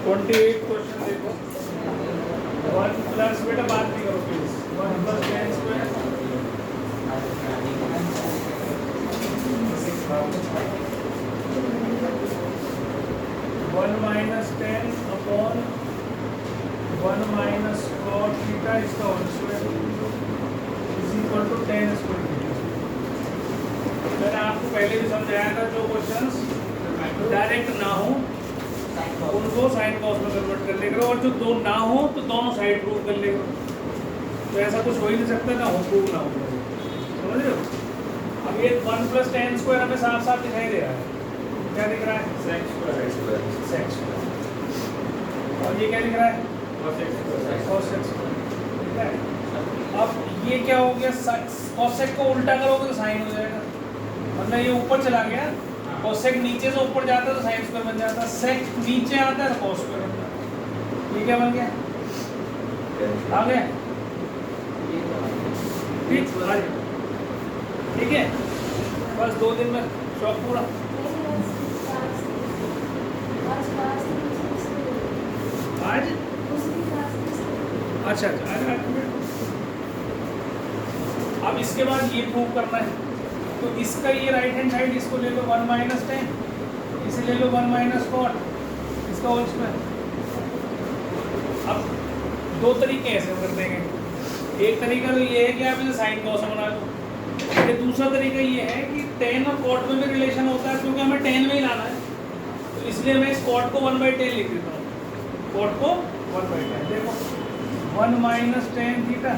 28 question देखो। 1 plus बेटा बात नहीं करो please. 1 plus ten square one minus ten upon 1 minus cot theta इसका whole square is equal to 10 square theta. मैंने आपको पहले भी समझाया था जो क्वेश्चंस डायरेक्ट ना हो उनको साइन कॉस में कन्वर्ट कर लेगा और जो दो ना हो तो दोनों साइड प्रूव कर लेगा। तो ऐसा कुछ हो ही नहीं सकता ना हो प्रूव ना हो, समझ रहे हो। अब ये 1 प्लस टेन स्क्वायर हमें साफ साफ दिखाई दे रहा है। क्या दिख रहा है? Sec square. और ये क्या दिख रहा है? Cos sec square. अब ये क्या हो गया? कॉस सेक को उल्टा करोगे तो साइन हो जाएगा, मतलब ये ऊपर चला गया। कोसेक नीचे से ऊपर जाता है तो साइन स्क्वायर बन जाता है, सेक नीचे आता है तो कॉस स्क्वायर बनता है। ये क्या बन गया? आ गया? ठीक है, बस 2 दिन में शौक पूरा। आज अच्छा अब इसके बाद ये प्रूव करना है। तो इसका ये राइट हैंड साइड इसको ले लो 1 माइनस टेन, इसे ले लो 1 माइनस कॉट, इसका होल स्क्वायर। अब 2 तरीके ऐसे कर देंगे। एक तरीका तो ये है कि आप इसे साइन कॉस बना लो। ये दूसरा तरीका ये है कि टेन और कॉट में भी रिलेशन होता है, क्योंकि हमें टेन में ही लाना है तो इसलिए मैं इस कॉट को 1/10 लिख देता हूँ। कॉट को 1/10 देखो 1 minus tan theta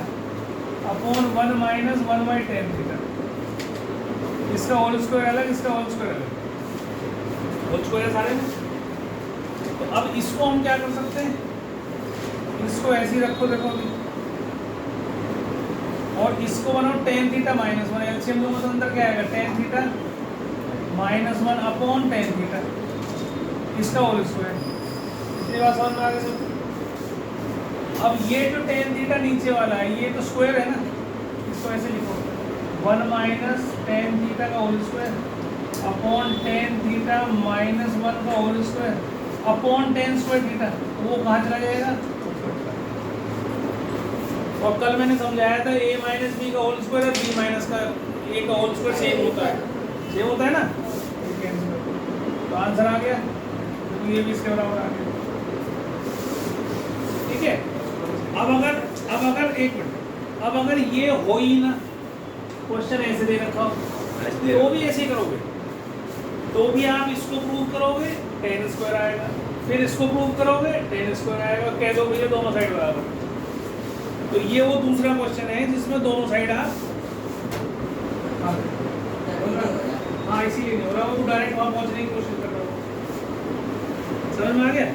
upon 1 minus 1/10 theta. इसका होल स्क्वायर अलग, इसका होल स्क्वायर अलग, होल स्क्वायर सारे में। तो अब इसको हम क्या कर सकते हैं, इसको ऐसे ही रखो देखो अभी, और इसको बनाओ टेन थीटा माइनस 1। एलसीएम लो तो अंदर क्या आएगा? Ten theta minus 1 upon tan theta, इसका होल स्क्वायर। इतनी बात समझ में आ गई सब। अब ये जो टेन थीटा नीचे वाला है ये तो स्क्वायर है ना, इसको ऐसे लिखो 1 माइनस टेन थीटा का whole square upon tan theta minus 1 का whole square upon tan square theta. वो कहाँ चला जाएगा? और कल मैंने समझाया था a माइनस बी का होल स्क्वायर है b माइनस का a का होल स्क्वायर सेम होता है ना। तो आंसर आ गया, तो ये भी इसके बराबर आ गया। ठीक है। अब अगर एक मिनट, अब अगर ये हो ही ना, क्वेश्चन ऐसे दे रखा हो तो भी ऐसे ही करोगे, तो भी आप इसको प्रूव करोगे 10 स्क्वायर आएगा, फिर इसको प्रूव करोगे 10 स्क्वायर आएगा। कह दो भैया दोनों साइड बराबर। तो ये वो दूसरा क्वेश्चन है जिसमें दोनों साइड आप हाँ इसीलिए नहीं हो रहा, वो डायरेक्ट वहाँ पहुँचने की कोशिश कर रहा हो। समझ में आ गया?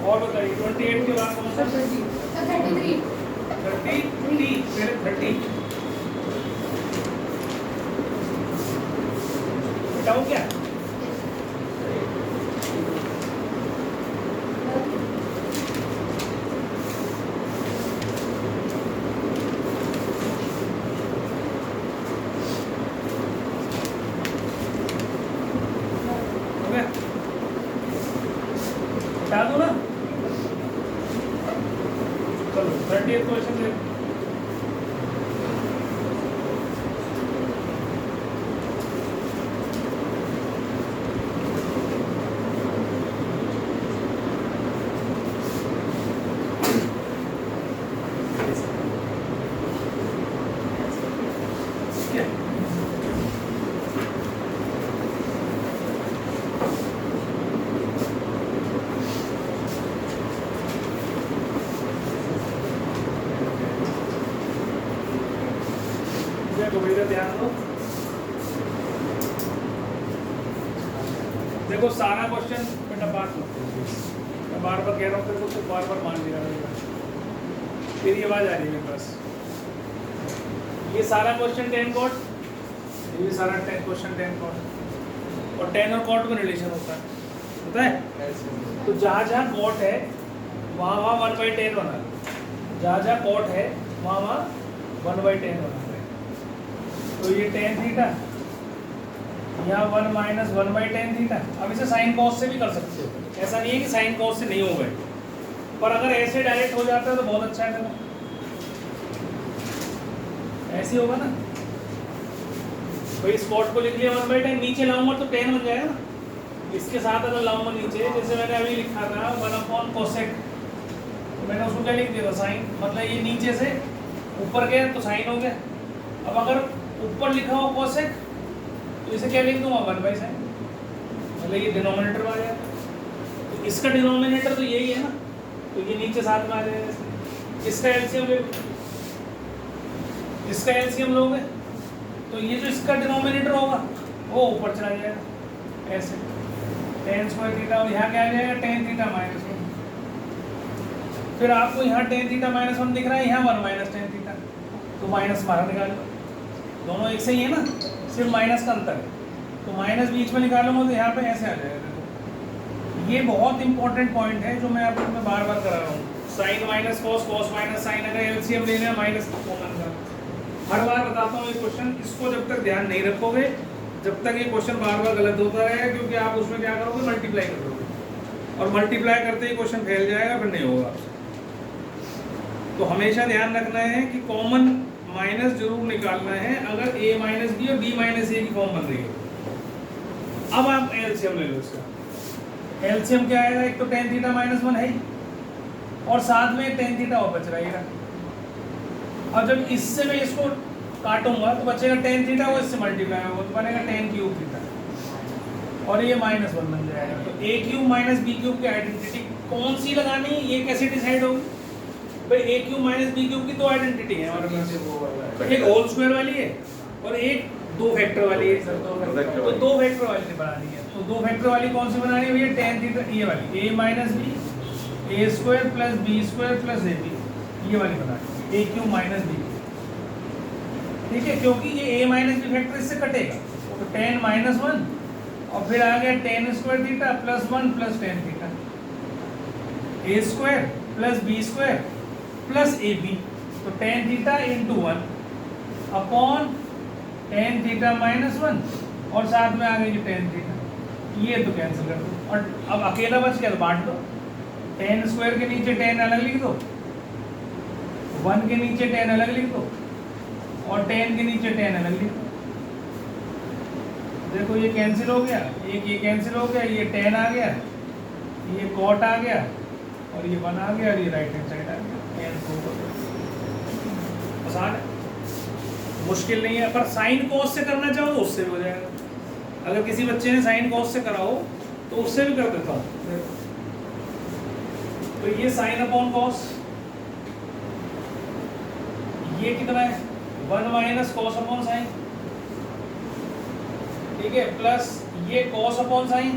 और बताइए 28 के बाद कौन सा? 33 पहले 30 बताओ क्या? बता दो ना। चलो 30th क्वेश्चन देखो। ध्यान दो, देखो सारा क्वेश्चन बेटा बात मत करो, मैं बार बार कह रहा हूँ तेरे को, बार बार मान लिया तेरी आवाज आ रही है मेरे पास। ये सारा क्वेश्चन 10 कॉट, ये सारा क्वेश्चन 10 कॉट। और टेन और कॉट में रिलेशन होता है, पता है? तो जहाँ जहाँ कॉट है वहाँ वहाँ 1/10 बना लो, जहाँ जहाँ कॉट है वहाँ वहाँ 1/10 बना लो। तो ये टेन थीटा, यहाँ 1 माइनस 1/10 थीटा। अब इसे साइन कॉस से भी कर सकते हो, ऐसा नहीं है कि साइन कॉस से नहीं होगा, पर अगर ऐसे डायरेक्ट हो जाता है तो बहुत अच्छा है। देखो ऐसे होगा ना, तो इस कॉट को लिख लिया 1/10, नीचे लाऊंगा तो 10 बन जाएगा ना। इसके साथ अगर लाऊंगा नीचे, जैसे मैंने अभी लिखा था 1/cosec, तो मैंने उसको क्या लिख दिया था साइन, मतलब ये नीचे से ऊपर गया तो साइन हो गया। अब अगर ऊपर लिखा हो cosec तो इसे क्या लिख दूंगा 1/sin, मतलब ये डिनोमिनेटर में आ जाएगा। तो इसका डिनोमिनेटर तो यही है ना, तो ये नीचे साथ में आ जाएगा। इसका एलसीएम ले लो, इसका एलसीएम लोगे तो ये जो इसका डिनोमिनेटर होगा वो ऊपर चला जाएगा ऐसे, tan स्क्वायर थीटा, और यहाँ क्या आ जाएगा tan थीटा माइनस 1। फिर आपको यहाँ tan थीटा माइनस 1 दिख रहा है, यहाँ 1 माइनस tan थीटा, तो माइनस बाहर निकाल लो, दोनों एक से ही है ना, सिर्फ माइनस का अंतर है। तो माइनस बीच में निकालूंगा तो यहाँ पे ऐसे आ जाएगा। देखो ये बहुत इंपॉर्टेंट पॉइंट है जो मैं आपको बार बार करा रहा हूँ, sine minus cos, cos minus sine, अगर एलसीएम लेना है माइनस कॉमन का। हर बार बताता हूँ ये क्वेश्चन, इसको जब तक ध्यान नहीं रखोगे, जब तक ये क्वेश्चन बार बार गलत होता रहेगा, क्योंकि आप उसमें क्या करोगे मल्टीप्लाई कर दोगे, और मल्टीप्लाई करते ही क्वेश्चन फैल जाएगा, फिर नहीं होगा आपसे। तो हमेशा ध्यान रखना है कि कॉमन माइनस जरूर निकालना है अगर a माइनस बी और b माइनस ए की फॉर्म बन रही है। अब आप एलसीएम ले लो इसका, एलसीएम क्या आएगा, एक तो tan थीटा माइनस 1 है और साथ में tan थीटा और बच रहेगा। अब जब इससे मैं इसको काटूंगा तो बचेगा tan थीटा, वो इससे मल्टीप्लाई होगा तो बनेगा tan क्यूब थीटा, और ये -1 बन जाएगा। तो a cube minus B cube की आइडेंटिटी कौन सी लगानी है, ये कैसे डिसाइड होगी भाई? a cube minus B cube की दो आइडेंटिटी है हमारे पास, एक होल स्क्वायर वाली है और एक दो फैक्टर वाली है। तो दो फैक्टर वाली बनानी है, तो दो फैक्टर वाली कौन सी बनानी है भैया? tan थीटा, ये वाली a minus B a square plus B square plus ab, ये वाली बनानी है a क्यूब माइनस बी, ठीक है? क्योंकि ये a माइनस बी फैक्टर इससे कटेगा, तो tan माइनस 1 और फिर आ गया tan square theta plus 1 plus tan theta, a square plus B square plus A B, तो tan theta into 1 upon tan theta minus 1, और साथ में आ गई जो tan थीटा, ये तो कैंसिल कर दो, और अब अकेला बच गया तो बांट दो। tan स्क्वायर के नीचे tan अलग लिख दो, 1 के नीचे tan अलग लिख दो, और tan के नीचे tan अलग लिख दो। देखो ये कैंसिल हो गया, एक ये कैंसिल हो गया, ये tan आ गया, ये cot आ गया, और ये 1 आ गया, और ये राइट हैंड साइड आ गया। आसान है, मुश्किल नहीं है, पर साइन कॉस से करना चाहो तो उससे भी हो जाएगा। अगर किसी बच्चे ने साइन कॉस से करा हो तो उससे भी कर देता हूँ। तो ये साइन अपॉन कॉस, ये कितना है 1 माइनस कॉस अपॉन साइन, ठीक है, प्लस ये कॉस अपॉन साइन,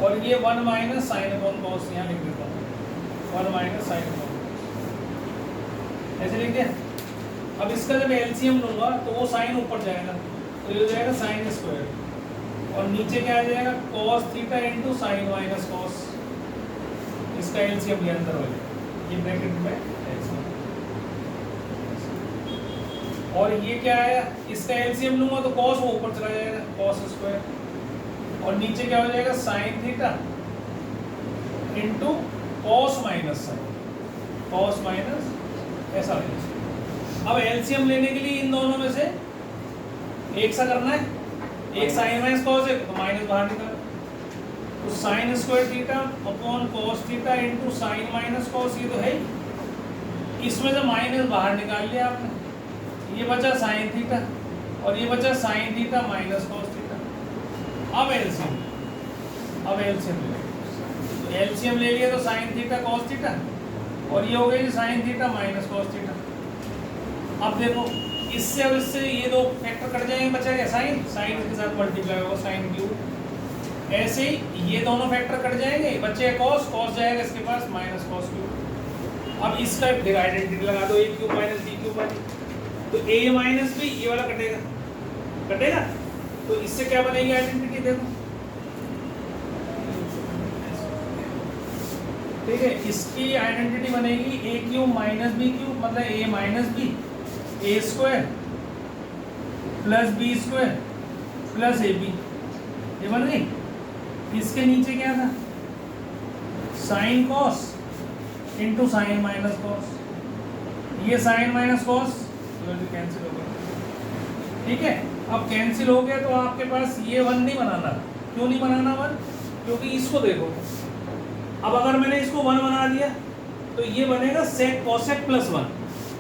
और ये 1 माइनस साइन अपॉन कॉस, यहाँ लिख देता हूँ 1 माइनस साइन अपॉन, ऐसे लिख दिया। अब इसका जब एलसीएम लूंगा तो वो साइन ऊपर जाएगा, तो ये हो जाएगा साइन स्क्वायर, और नीचे क्या आ जाएगा cos theta into sin minus cos, इसका एलसीएम ये अंदर हो जाएगा, ये ब्रैकेट में एलसीएम, और ये क्या आया, इसका एलसीएम लूंगा तो cos वो ऊपर चला जाएगा cos स्क्वायर, और नीचे क्या हो जाएगा sine theta into cos minus sine, cos minus, ऐसा हो जाएगा। अब एलसीएम लेने के लिए इन दोनों में से एक सा करना है, एक साइन माइनस कॉस है तो माइनस बाहर निकाल, तो sine square theta upon cos theta into sin minus cos, ये तो है ही, इसमें से माइनस बाहर निकाल लिया आपने, ये बचा साइन थीटा और ये बचा sine theta minus cos theta. अब एलसीएम ले लिया तो साइन थीटा कॉस थीटा, और ये हो गई sine theta minus cos theta. अब देखो इससे और इससे ये दो फैक्टर कट जाएंगे, बचा साइन के साथ मल्टीप्लाई होगा साइन क्यूब, ऐसे ही ये दोनों फैक्टर कट जाएंगे, बचे कॉस जाएगा इसके पास माइनस कॉस क्यूब। अब इसका आइडेंटिटी लगा दो a cube minus b cube वाली, तो a माइनस b ये वाला कटेगा, तो इससे क्या बनेगी आइडेंटिटी, देखो ठीक है। इसकी आइडेंटिटी बनेगी a cube minus B cube, मतलब a minus b, a square plus B square plus A b, ये बन गई। इसके नीचे क्या था, sin cos into sin minus cos, ये साइन माइनस कॉस कैंसिल हो गया, ठीक है। अब कैंसिल हो गया तो आपके पास ये वन नहीं बनाना, क्यों नहीं बनाना वन, क्योंकि इसको देखो, अब अगर मैंने इसको वन बना दिया तो ये बनेगा सेक कॉसेक प्लस वन,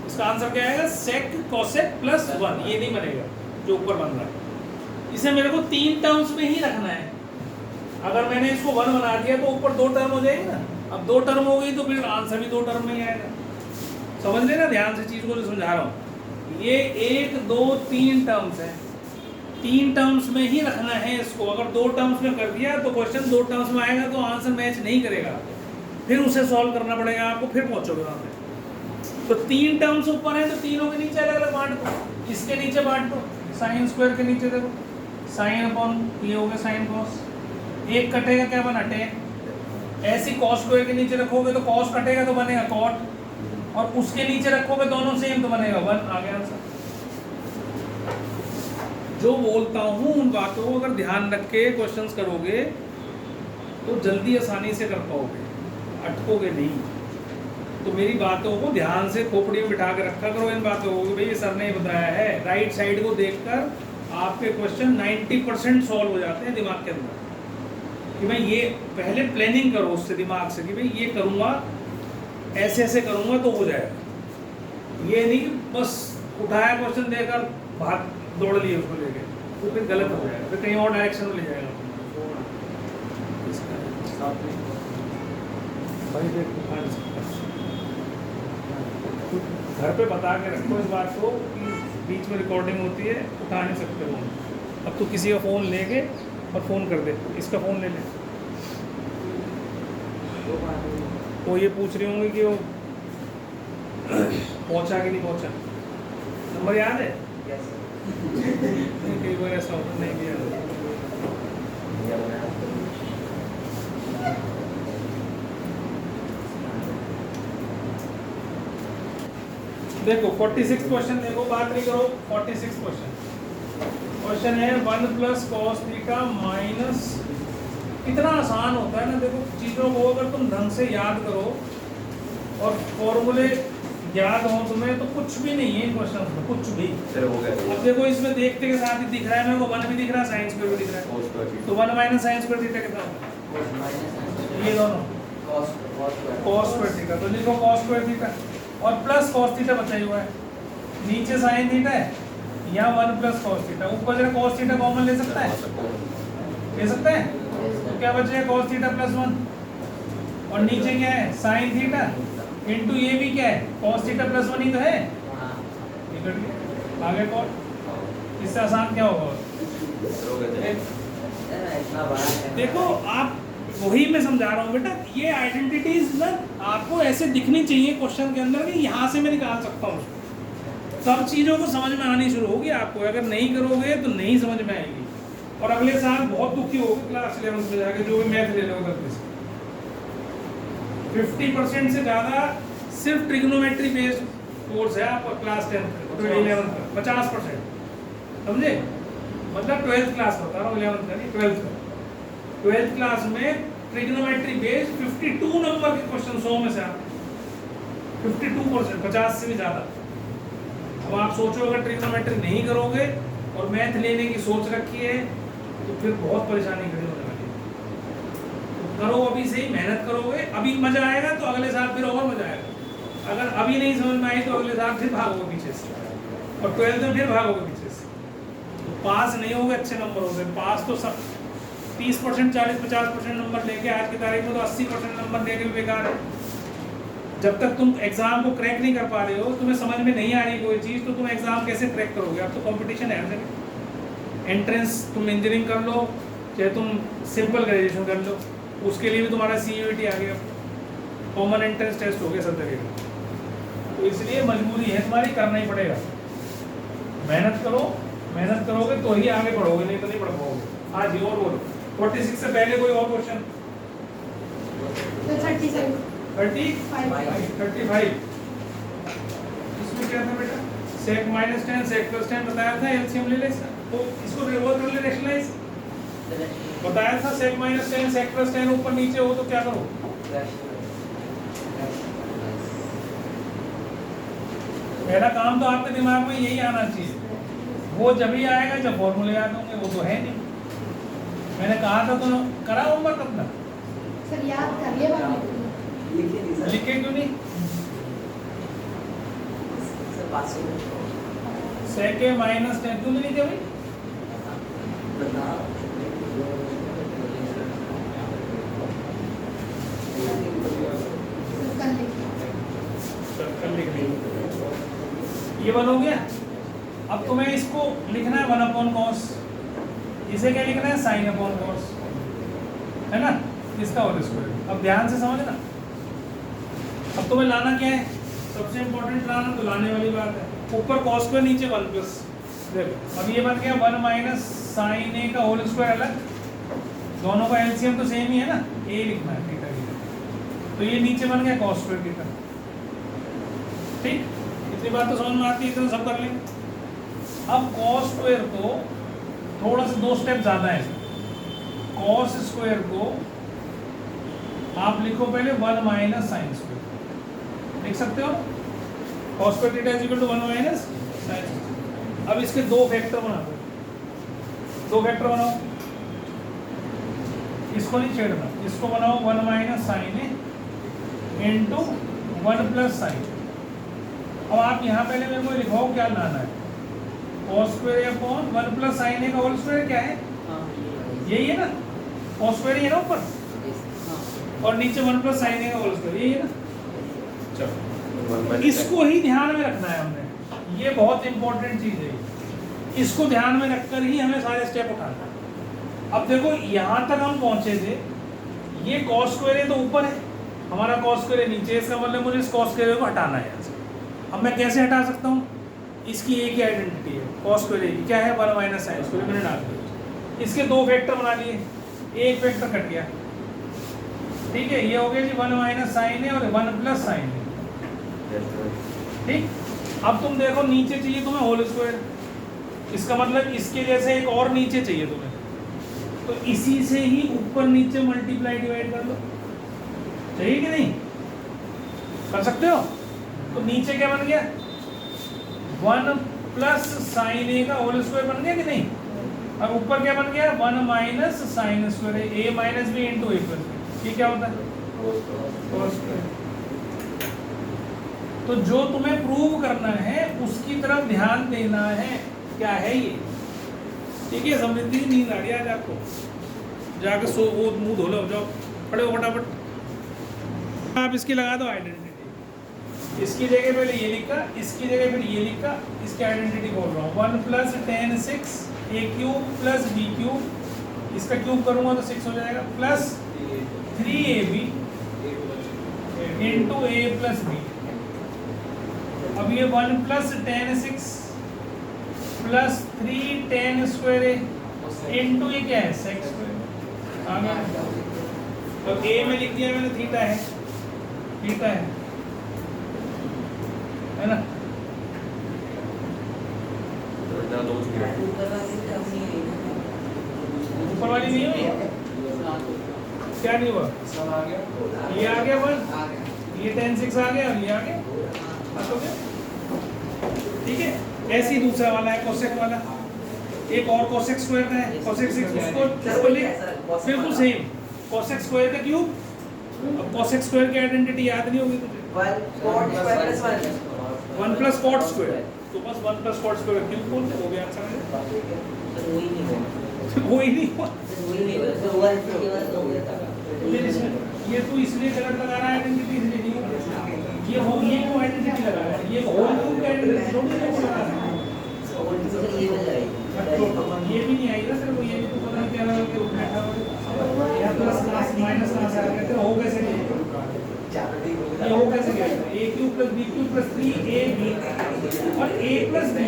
इसका आंसर क्या आएगा, सेक कॉसेक प्लस वन, ये नहीं बनेगा जो ऊपर बन रहा है। इसे मेरे को 3 टर्म्स में ही रखना है। अगर मैंने इसको वन बना दिया तो ऊपर 2 टर्म हो जाएगी ना, अब 2 टर्म हो गई तो फिर आंसर भी 2 टर्म में ही आएगा। समझ लेना ध्यान से चीज को जो समझा रहा हूँ, ये 1 2 3 टर्म्स है, 3 टर्म्स में ही रखना है इसको। अगर 2 टर्म्स में कर दिया तो क्वेश्चन 2 टर्म्स में आएगा तो आंसर मैच नहीं करेगा, फिर उसे सॉल्व करना पड़ेगा आपको, फिर पहुंचोगे वहाँ पे। तो 3 टर्म्स ऊपर है तो तीनों के नीचे अलग अलग बांट दो, इसके नीचे बांट दो, साइन स्क्वायर के नीचे देखो साइन अपॉन ये हो गया साइन कॉस, एक कटेगा क्या बना टेन, ऐसी कॉस स्क्वायर के नीचे रखोगे तो कॉस कटेगा तो बनेगा कॉट, और उसके नीचे रखोगे दोनों सेम तो बनेगा 1, आ गया आंसर। जो बोलता हूँ उन बातों को अगर ध्यान रख के क्वेश्चंस करोगे तो जल्दी आसानी से कर पाओगे, अटकोगे नहीं। तो मेरी बातों को ध्यान से खोपड़ी में बिठा के रखा करो इन बातों को, भाई ये सर ने बताया है। राइट साइड को देखकर आपके क्वेश्चन 90% सॉल्व हो जाते हैं दिमाग के अंदर, कि मैं ये पहले प्लानिंग करो उससे दिमाग से कि भाई ये करूँगा, ऐसे ऐसे करूँगा तो हो जाएगा। ये नहीं कि बस उठाया क्वेश्चन देकर भाग दौड़ लिए उसको लेके, तो फिर गलत हो जाएगा, फिर कहीं और डायरेक्शन में ले जाएगा। घर पे बता के रखो इस बात को कि बीच में रिकॉर्डिंग होती है, उठा नहीं सकते फोन। अब तो किसी का फ़ोन लेके और फ़ोन कर दे, इसका फ़ोन ले ले। वो ये पूछ रही होंगे कि वो पहुंचा कि नहीं पहुंचा, नंबर याद है? कई बार ऐसा होता नहीं भी याद। देखो 46 क्वेश्चन, देखो बात नहीं करो। 46 क्वेश्चन है 1 प्लस कॉस थीटा माइनस, कितना आसान होता है ना। देखो चीज़ों को अगर तुम ढंग से याद करो और फॉर्मूले याद हो तुम्हें तो कुछ भी नहीं है क्वेश्चन में, कुछ भी। अब देखो इसमें देखते के साथ ही दिख रहा है मेरे को, 1 भी दिख रहा है, साइन स्क्वायर भी दिख रहा है, तो 1 माइनस साइन स्क्वायर थीटा कितना होगा, ये दोनों कॉस स्क्वायर थीटा, तो लिखो कॉस स्क्वायर थीटा और प्लस कॉस थीटा बचा हुआ है, नीचे साइन थीटा है, यहाँ 1 प्लस कॉस थीटा, ऊपर जरा कॉस थीटा कॉमन ले सकता है, ले सकता है, तो क्या बचेगा कॉस थीटा प्लस 1 और नीचे क्या है साइन थीटा इंटू ये भी क्या है कॉस थीटा प्लस 1 ही तो है, आगे कॉट। इससे आसान क्या होगा? देखो आप, वही मैं समझा रहा हूँ बेटा, ये आइडेंटिटीज ना आपको ऐसे दिखनी चाहिए क्वेश्चन के अंदर कि यहाँ से मैं निकाल सकता हूँ। सब चीज़ों को समझ में आनी शुरू होगी आपको, अगर नहीं करोगे तो नहीं समझ में आएगी और अगले साल बहुत दुखी होगे क्लास 11 में जाके, जो भी मैथ ले लो गलती से। 50% से ज़्यादा सिर्फ ट्रिग्नोमेट्री बेस्ड कोर्स है आपका क्लास 10 का, 11 का 50%, समझे? मतलब 12th क्लास बता रहा हूँ, 11th का नहीं, 12th का। 12th क्लास में ट्रिग्नोमेट्री बेस्ड 52 नंबर के क्वेश्चन 100 में से आते हैं, 52%, 50 से भी ज़्यादा। अब आप सोचो अगर ट्रिग्नोमेट्री नहीं करोगे और मैथ लेने की सोच रखी है तो फिर बहुत परेशानी खड़ी होने वाली है। तो करो अभी से ही, मेहनत करोगे, अभी मजा आएगा तो अगले साल फिर और मजा आएगा। अगर अभी नहीं समझ में आई तो अगले साल फिर भागोगे पीछे से, और 12th में फिर भागोगे पीछे से, तो पास नहीं होगे अच्छे नंबर होंगे। पास तो सब 30%, 40-50% नंबर लेके आज की तारीख में तो 80% नंबर लेके भी बेकार है। जब तक तुम एग्जाम को क्रैक नहीं कर पा रहे हो, तुम्हें समझ में नहीं आ रही कोई चीज़, तो तुम एग्जाम कैसे क्रैक करोगे? अब तो कंपटीशन है, एंट्रेंस तुम इंजीनियरिंग कर लो चाहे तुम सिंपल ग्रेजुएशन कर लो, उसके लिए भी तुम्हारा CUET आ गया, कॉमन एंट्रेंस टेस्ट हो गया सब जगह का। तो इसलिए मजबूरी है तुम्हारी, करना ही पड़ेगा। मेहनत करो, मेहनत करोगे तो ही आगे बढ़ोगे, नहीं तो नहीं बढ़ पाओगे। हाँ जी, और बोलो। 46 से पहले कोई और क्वेश्चन? 35। इसमें क्या था बेटा? sec माइनस 10 sec प्लस 10 बताया था, एलसीएम ले ले इसका, तो इसको रिवर्स कर ले, रैशनलाइज बताया था। sec माइनस 10 sec प्लस 10 ऊपर नीचे हो तो क्या करो? पहला काम तो आपके दिमाग में यही आना चाहिए, वो जब ही आएगा जब फॉर्मूले याद होंगे, वो तो है नहीं। मैंने कहा था तो करा होमवर्क अपना? सर याद कर लिया मैंने, लिखे क्यों नहीं? sec माइनस 10 क्यों नहीं लिखे भाई? कल लिख लिया। ये बन हो गया। अब तुम्हें इसको लिखना है 1/cos, इसे क्या लिखना है? sin/cos, है ना, इसका होल स्क्वायर। अब ध्यान से समझना। अब तुम्हें लाना क्या है? सबसे इंपॉर्टेंट लाना तो लाने वाली बात है, ऊपर cos स्क्वायर नीचे 1 प्लस। देखो अब ये बन गया 1 माइनस sin a का होल स्क्वायर अलग, दोनों का एलसीएम तो सेम ही है ना, a लिखना है थीटा की, तो ये नीचे बन गया cos स्क्वायर थीटा। ठीक, इतनी बात तो समझ में आती है, तो सब कर लेंगे। अब cos स्क्वायर को थोड़ा सा 2 स्टेप ज़्यादा है, cos स्क्वायर को आप लिखो पहले 1 माइनस साइन स्क्वायर, लिख सकते हो cos square theta is equal to 1 minus sine. अब इसके 2 फैक्टर बना दो, 2 फैक्टर बनाओ, इसको नहीं छेड़ना, इसको बनाओ 1 माइनस साइन ए इंटू 1 प्लस साइन। अब आप यहाँ पहले मेरे को लिखाओ क्या लाना है, cos square upon 1 plus sin a का होल स्क्वायर क्या है? यही है ना, cos स्क्वायर ही है ना ऊपर, और नीचे 1 प्लस साइन ए का होल स्क्वायर यही है ना। चलो इसको ही ध्यान में रखना है हमने, ये बहुत इंपॉर्टेंट चीज है, इसको ध्यान में रखकर ही हमें सारे स्टेप उठाना है। अब देखो यहाँ तक हम पहुंचे थे, ये cos स्क्वायर है तो ऊपर है, हमारा cos स्क्वायर है नीचे, इसका मतलब मुझे इस cos स्क्वायर को हटाना है यहाँ से। अब मैं कैसे हटा सकता हूँ? इसकी एक ही आइडेंटिटी है, cos स्क्वायर की क्या है? 1 माइनस साइन स्क्वायर, मैंने डाल दिया। इसके 2 फैक्टर बना लिए, एक फैक्टर कट गया, ठीक है, ये हो गया जी 1 माइनस साइन है और 1 प्लस साइन है। ठीक, अब तुम देखो नीचे चाहिए तुम्हें होल स्क्वायर, इसका मतलब इसके जैसे एक और नीचे चाहिए तुम्हें, तो इसी से ही ऊपर नीचे मल्टीप्लाई डिवाइड कर लो, चाहिए कि नहीं? कर सकते हो? तो नीचे क्या बन गया? 1 प्लस साइन ए का होल स्क्वायर बन गया कि नहीं? और ऊपर क्या बन गया? 1 माइनस साइन स्क्वायर है, ए माइनस बी इंटू ए प्लस बी, ये क्या होता है? cos square. तो जो तुम्हें प्रूव करना है उसकी तरफ ध्यान देना है, क्या है ये? ठीक है, समृद्धि नींद आ रही है आज आपको, जाके सो, वो मुंह धो लो, जाओ खड़े हो फटाफट। आप इसकी लगा दो आइडेंटिटी, इसकी जगह पहले ये लिखा, इसकी जगह फिर ये लिखा, इसकी आइडेंटिटी बोल रहा हूँ 1 plus tan 6 a cube plus b cube, इसका क्यूब करूँगा तो 6 हो जाएगा, plus 3ab into a plus b। अब ये 1 plus tan 6 plus 3 tan square a into ये क्या है? sec स्क्वायर आ गया। तो a में लिख दिया मैंने थीटा है, थीटा है ना? ऊपर वाली नहीं हुई, क्या नहीं हुआ? ये आ गया 1, ये tan 6 आ गया और ये आ गया, ठीक है। ऐसे ही दूसरा वाला है cosec वाला, एक और cosec स्क्वायर का है, cosec 6 उसको बिल्कुल सेम cosec स्क्वायर का क्यूब। अब cosec स्क्वायर की आइडेंटिटी याद नहीं होगी तुझे, 1 प्लस cot स्क्वायर, तो बस 1 प्लस cot स्क्वायर क्यूब बोल दे, हो गया आंसर। वो ही नहीं हुआ, ये तो इसलिए गलत लगा रहा है आइडेंटिटी, इसलिए नहीं होगा। ये हो, ये क्यों आइडेंटिटी लगा रहा है? ये होल क्यूब का आइडेंटिटी थोड़ी ना लगा रहा है, ये भी नहीं आएगा सर, वो ये भी तो पता नहीं क्या लगा के बैठा हुआ है, प्लस प्लस माइनस कहां से आ गया? हो कैसे गया? ये हो कैसे गया? a cube plus b cube plus 3ab और a प्लस b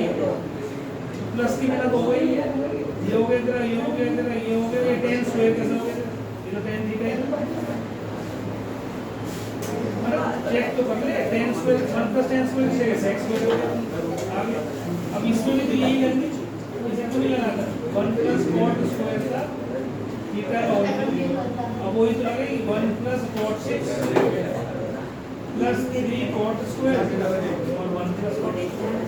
प्लस की बिना तो हो गई, ये हो गया तेरा, ये हो गया तेरा, ये हो गया, ये tan स्क्वायर कैसे हो गया, ये तो tan थीटा है। चेक तो कर ले, tan स्क्वायर 1 + tan स्क्वायर से sec स्क्वायर हो गया। आगे अब इसमें भी तो यही लगनी, इसे तो नहीं लगाना 1 + cot स्क्वायर का थीटा का होल, अब वही तो लगेगी 1 + cot 6 प्लस 3 cot स्क्वायर और 1 + cot स्क्वायर,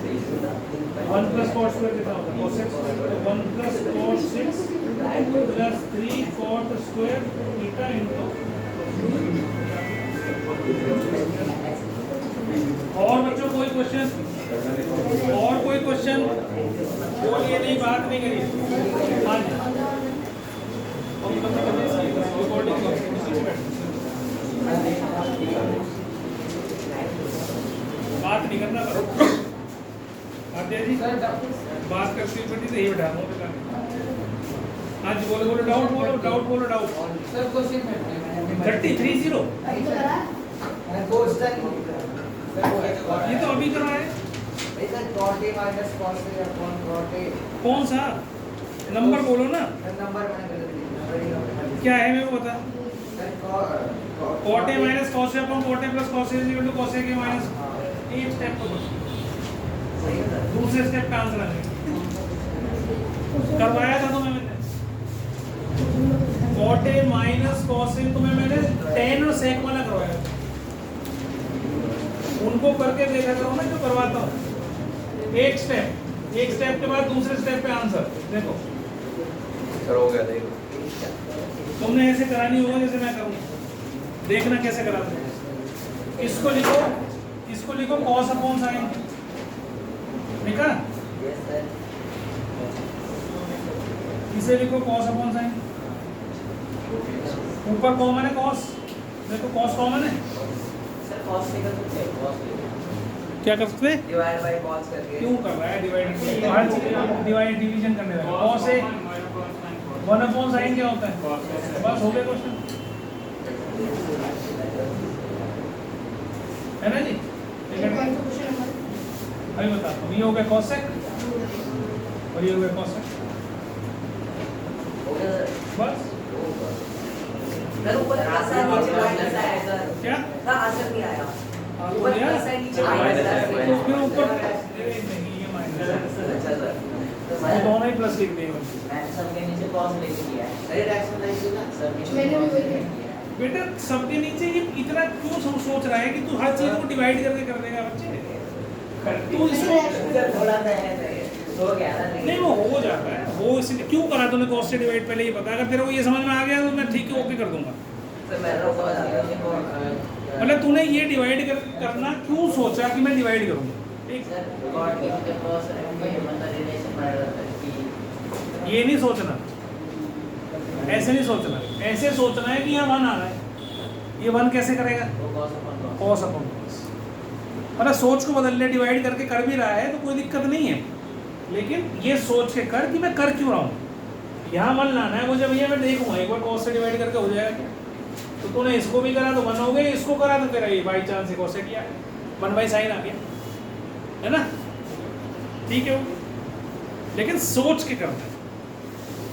1 + cot स्क्वायर कितना होता है cos स्क्वायर, तो 1 + cot 6 plus 3 cot square theta into. और बच्चों कोई क्वेश्चन, और कोई क्वेश्चन बोलिए, नहीं बात नहीं करिए। हाँ जी बात नहीं करना, जी बात करती हूँ बेटी, नहीं बैठा हूँ। हाँ जी बोलो बोलो, डाउट बोलो, डाउट बोलो, डाउट। सर क्वेश्चन 30 ये तो अभी करवाए। cot a minus cos a upon cot a कौन सा नंबर बोलो ना, नंबर मैंने गलत लिखा। क्या है मेरे को बता। Sir cot a minus cos a upon cot a plus cos a is equal to cos a के माइनस, एक स्टेप तो सही है सर। दूसरे स्टेप का आंसर आएगा। करवाया था तो मैंने cot a minus cos a, तो मैंने tan और sec वाला करवाया, उनको करके देखा करो ना जो करवाता हूँ। एक स्टेप के बाद दूसरे स्टेप पे आंसर देखो। सर हो गया, देखो तुमने ऐसे करानी होगा जैसे मैं करूँ, देखना कैसे कराते हैं। इसको लिखो cos अपॉन sin, लिखा। Yes sir. इसे लिखो cos अपॉन sin, ऊपर कॉमन है cos, देखो cos कॉमन है, सर cos से कर सकते हैं, cos ले क्या कर सकते हैं, डिवाइड बाय cos करके। क्यों कर रहा है डिवाइड, डिवाइड डिवीजन करने लगा। cos है 1 अपॉन sin क्या होता है, बस हो गया क्वेश्चन, है ना जी। अभी बता, ये हो गया cos sec और ये हो गया cos sec, हो गया सर। बस। सर ऊपर आंसर नीचे माइनस आया सर। क्या सर आंसर नहीं आया, हो ऊपर गया? प्लस है नीचे माइनस है। तो फिर ऊपर नहीं, ये माइनस है, अच्छा सर। तो ये दोनों ही प्लस लिख देंगे। मैंने सबके नीचे cos लेके किया है। सर रैशनलाइज ना सर नीचे मैंने भी वही cos किया है। बेटा सबके नीचे ये इतना क्यों सोच रहा है कि तू हर चीज को डिवाइड करके कर देगा बच्चे, तू इसको सर थोड़ा सा है सर, हो गया ना नहीं, वो हो जाता है, वो इसलिए क्यों करा तूने cos से डिवाइड, पहले ये बता। अगर तेरे को ये समझ में आ गया तो मैं ठीक है ओके कर दूंगा। सर मैं रोको मतलब तूने ये डिवाइड करना क्यों सोचा कि मैं डिवाइड करूंगा, ठीक। सर गॉड के नीचे cos है मतलब रिलेशन बना रहता है कि ये नहीं सोचना, ऐसे नहीं सोचना, ऐसे सोचना है कि यहाँ 1 आ रहा है, ये 1 कैसे करेगा, वो cos upon cos। cos upon cos। मतलब सोच को बदल ले, डिवाइड करके कर भी रहा है तो कोई दिक्कत नहीं है, लेकिन ये सोच के कर कि मैं कर क्यों रहा हूँ। यहाँ 1 लाना है मुझे, भैया मैं देखूंगा एक बार cos से डिवाइड करके हो जाएगा क्या। तो तूने इसको भी करा तो 1 हो गया, इसको करा तो तेरा ये बाई चांस से cos किया 1/sin आ गया, है ना, ठीक है वो। लेकिन सोच के करना है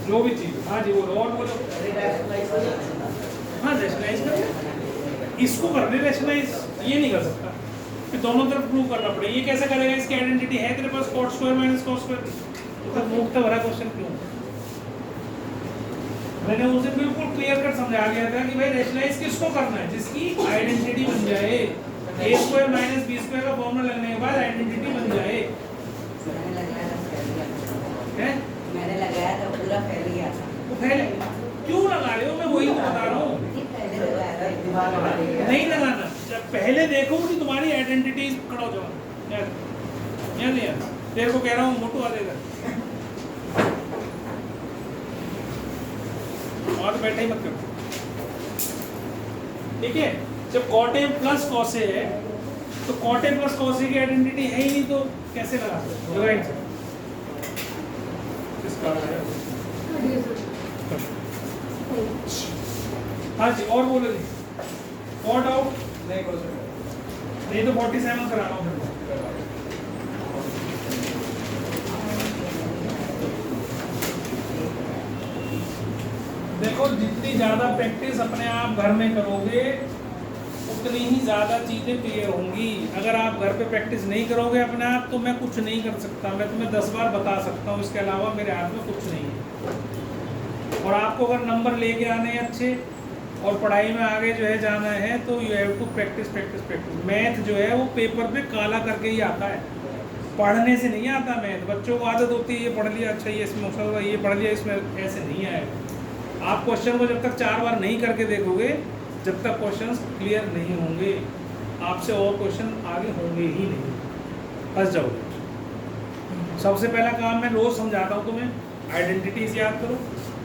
जो भी चीज़। हाँ जी बोलो, और बोलो। रैशनलाइज हो जाता है। हाँ रैशनलाइज कर, इसको करने रैशनलाइज, ये नहीं कर सकता, फिर दोनों तरफ प्रूव करना पड़ेगा। ये कैसे करेगा, इसकी आइडेंटिटी है तेरे पास cot square minus cos square, तो मुक्त भरा क्वेश्चन क्यों। मैंने उसे बिल्कुल क्लियर कट समझा गया था कि भाई रैशनलाइज किसको करना है, जिसकी आइडेंटिटी बन जाए, a square minus b square का फॉर्मूला लगने के बाद आइडेंटिटी बन जाए, मैंने लगाया था पूरा फैल गया था। तो पहले क्यों लगा रहे हो, मैं वही तो बता रहा हूँ। पहले लगाया था दिमाग लगा लिया। नहीं लगाना, जब पहले देखो कि तुम्हारी आइडेंटिटी खड़ा हो जाओ याद नहीं यार, तेरे को कह रहा हूँ मोटू आ देगा और बैठे ही मत करो, ठीक है। जब cot a plus cos a है तो cot a plus cos a की आइडेंटिटी है ही नहीं, तो कैसे लगा डिवाइड से हाँ जी, और बोलो जी, और डाउट नहीं तो 47 करा रहा हूँ। देखो जितनी ज़्यादा प्रैक्टिस अपने आप घर में करोगे उतनी ही ज़्यादा चीज़ें क्लियर होंगी। अगर आप घर पे प्रैक्टिस नहीं करोगे अपने आप तो मैं कुछ नहीं कर सकता, मैं तुम्हें 10 बार बता सकता हूँ, इसके अलावा मेरे हाथ में कुछ नहीं है। और आपको अगर नंबर लेके आने हैं अच्छे और पढ़ाई में आगे जो है जाना है तो you have to practise practise practise. Math जो है वो पेपर पे काला करके ही आता है, पढ़ने से नहीं आता मैथ। बच्चों को आदत होती है ये पढ़ लिया, अच्छा ये इसमें मसला, ये पढ़ लिया, इसमें ऐसे नहीं आएगा। आप क्वेश्चन को जब तक 4 बार नहीं करके देखोगे, जब तक क्वेश्चंस क्लियर नहीं होंगे, आपसे और क्वेश्चन आगे होंगे ही नहीं, फंस जाओगे। सबसे पहला काम मैं रोज़ समझाता हूँ तुम्हें, आइडेंटिटीज याद करो,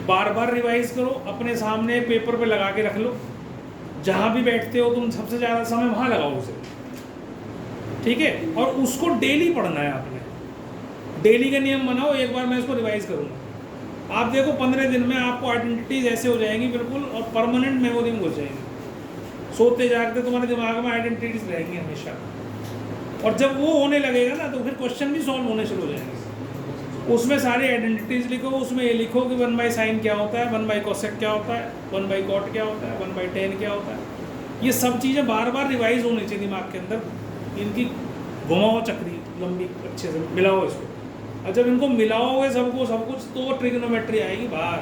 बार बार रिवाइज करो, अपने सामने पेपर पे लगा के रख लो, जहाँ भी बैठते हो तुम सबसे ज़्यादा समय वहाँ लगाओ उसे, ठीक है। और उसको डेली पढ़ना है आपने, डेली का नियम बनाओ, एक बार मैं इसको रिवाइज करूँगा, आप देखो 15 दिन में आपको आइडेंटिटीज ऐसे हो जाएंगी बिल्कुल, और परमानेंट मेमोरी में घुस जाएंगी। सोते जागते तुम्हारे दिमाग में आइडेंटिटीज रहेंगी हमेशा, और जब वो होने लगेगा ना तो फिर क्वेश्चन भी सॉल्व होने शुरू हो जाएंगे। उसमें सारी आइडेंटिटीज लिखो, उसमें ये लिखो कि 1/sin क्या होता है, 1/cosec क्या होता है, 1/cot क्या होता है, 1/tan क्या होता है। ये सब चीज़ें बार बार रिवाइज होनी चाहिए दिमाग के अंदर, इनकी घुमाओ चक्री लंबी अच्छे से मिलाओ इसको, और जब इनको मिलाओगे सबको सब कुछ तो ट्रिग्नोमेट्री आएगी बाहर।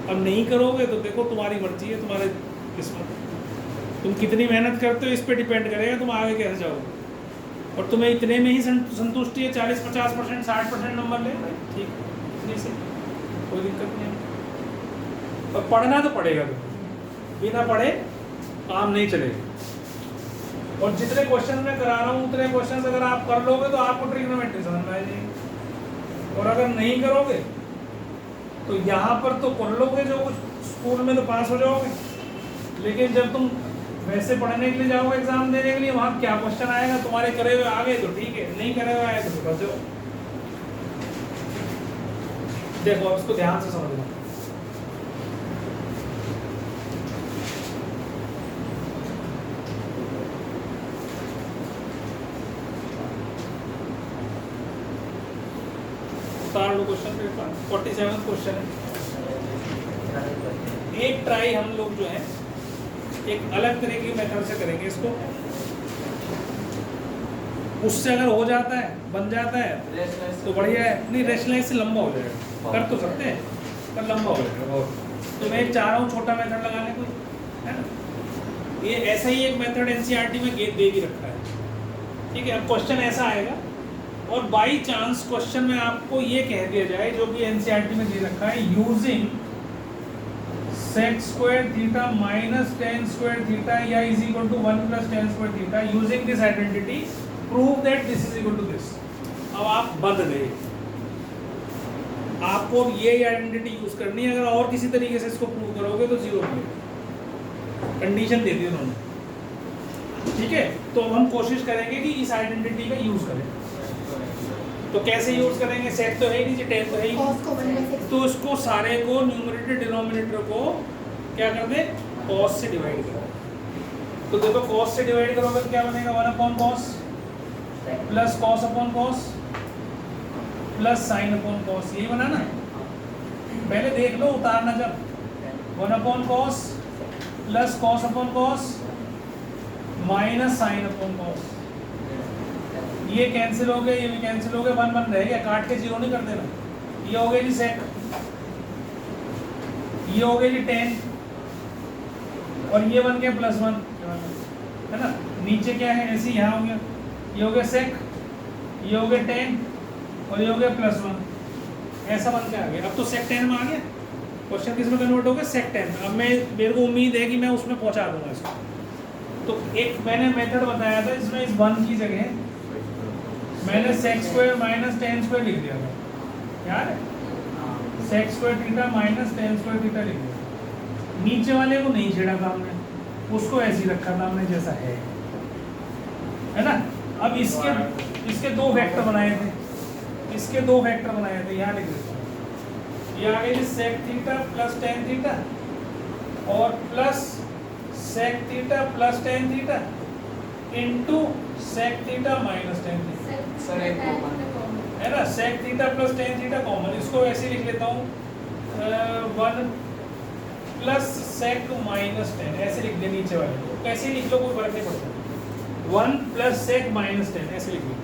अब नहीं करोगे तो देखो तुम्हारी मर्जी है, तुम्हारे किस्मत, तुम कितनी मेहनत करते हो इस पे डिपेंड करेगा तुम आगे कैसे जाओगे। और तुम्हें इतने में ही संतुष्टि है, 40-50%, 60% नंबर ले, ठीक इतनी से कोई दिक्कत नहीं है। और पढ़ना तो पड़ेगा, बिना पढ़े काम नहीं चलेगा। और जितने क्वेश्चन मैं करा रहा हूँ उतने क्वेश्चन अगर आप कर लोगे तो आपको ट्रिग्नोमेट्री समझ में आ जाएगी। और अगर नहीं करोगे तो यहाँ पर तो कर लोगे जो कुछ, स्कूल में तो पास हो जाओगे, लेकिन जब तुम वैसे पढ़ने के लिए जाओगे एग्जाम देने के लिए, वहाँ क्या क्वेश्चन आएगा, तुम्हारे करे हुए आ गए तो ठीक है, नहीं करे हुए आए तो बस जाओ। देखो अब इसको ध्यान से समझना। क्वेश्चन पेपर 47 क्वेश्चन है। एक ट्राई हम लोग जो है एक अलग तरह की मेथड से करेंगे इसको, उससे अगर हो जाता है, बन जाता है तो बढ़िया है, नहीं रेशनलाइज से लंबा हो जाएगा, कर तो सकते हैं पर लंबा हो जाएगा। तो मैं चाह रहा हूँ छोटा मेथड लगाने को, है ना। ये ऐसा ही एक मेथड एनसीईआरटी में दे भी रखा है, ठीक है। अब क्वेश्चन ऐसा आएगा और बाई चांस क्वेश्चन में आपको ये कह दिया जाए जो कि एनसीईआरटी में दे रखा है, using sec square theta minus tan square theta या is equal to 1 plus tan square theta, using this identity prove that this is equal to this। अब आप बंद गए, आपको अब ये आइडेंटिटी यूज करनी है, अगर और किसी तरीके से इसको प्रूव करोगे तो जीरो मिलेगा, कंडीशन दे दी उन्होंने, ठीक है। तो अब हम कोशिश करेंगे कि इस आइडेंटिटी का यूज करें। तो कैसे यूज करेंगे, सेट तो है ही नहीं, टेन तो है ही, तो इसको सारे को न्यूमरेटर डिनोमिनेटर को क्या कर दे, कॉस से डिवाइड करो। तो देखो कॉस से डिवाइड करोगे तो क्या बनेगा, 1/cos plus cos upon cos plus sine upon cos, यही बना ना। पहले देख लो उतारना, जब 1/cos plus cos upon cos minus sine upon cos, ये कैंसिल हो गया, ये भी कैंसिल हो गया, 1 रह गया, काट के जीरो नहीं कर देना। ये हो गया जी सेक, ये हो गया जी टेन, और ये बन गया +1, है ना। नीचे क्या है, ऐसे यहाँ हो गया, ये हो गया सेक, ये हो गया टेन, और ये हो गया +1, ऐसा बन के आ गया। अब तो सेक 10 में आ गया, क्वेश्चन किस में कन्वर्ट हो गया, सेक 10। अब मैं, मेरे को उम्मीद है कि मैं उसमें पहुँचा दूंगा इसको। तो एक मैंने मेथड बताया था जिसमें इस 1 की जगह मैंने sec square minus tan square लिख दिया था, यार sec square theta minus tan square theta लिख दिया। नीचे वाले को नहीं छेड़ा था हमने, उसको ऐसे ही रखा था हमने जैसा है ना। अब इसके दो वेक्टर बनाए थे, इसके दो वेक्टर बनाए थे, यहाँ लिख देता हूँ। ये आ गया sec theta plus tan theta और plus sec theta plus tan theta into sec theta minus tan theta, sir एक है ना। sec theta plus tan theta common, इसको ऐसे लिख लेता हूँ 1 प्लस सेक माइनस 10 ऐसे लिख दे नीचे वाले को, कैसे लिख लो कोई फर्क नहीं पड़ता। 1 प्लस सेक माइनस 10 ऐसे लिख लो।